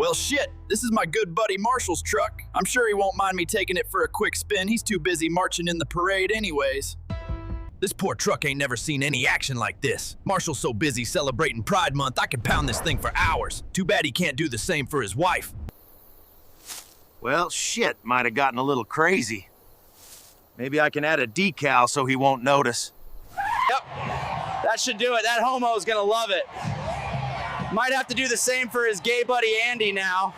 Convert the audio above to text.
Well, shit, this is my good buddy Marshall's truck. I'm sure he won't mind me taking it for a quick spin. He's too busy marching in the parade anyways. This poor truck ain't never seen any action like this. Marshall's so busy celebrating Pride Month, I could pound this thing for hours. Too bad he can't do the same for his wife. Well, shit, might have gotten a little crazy. Maybe I can add a decal so he won't notice. Yep, that should do it. That homo's gonna love it. Might have to do the same for his gay buddy Andy now.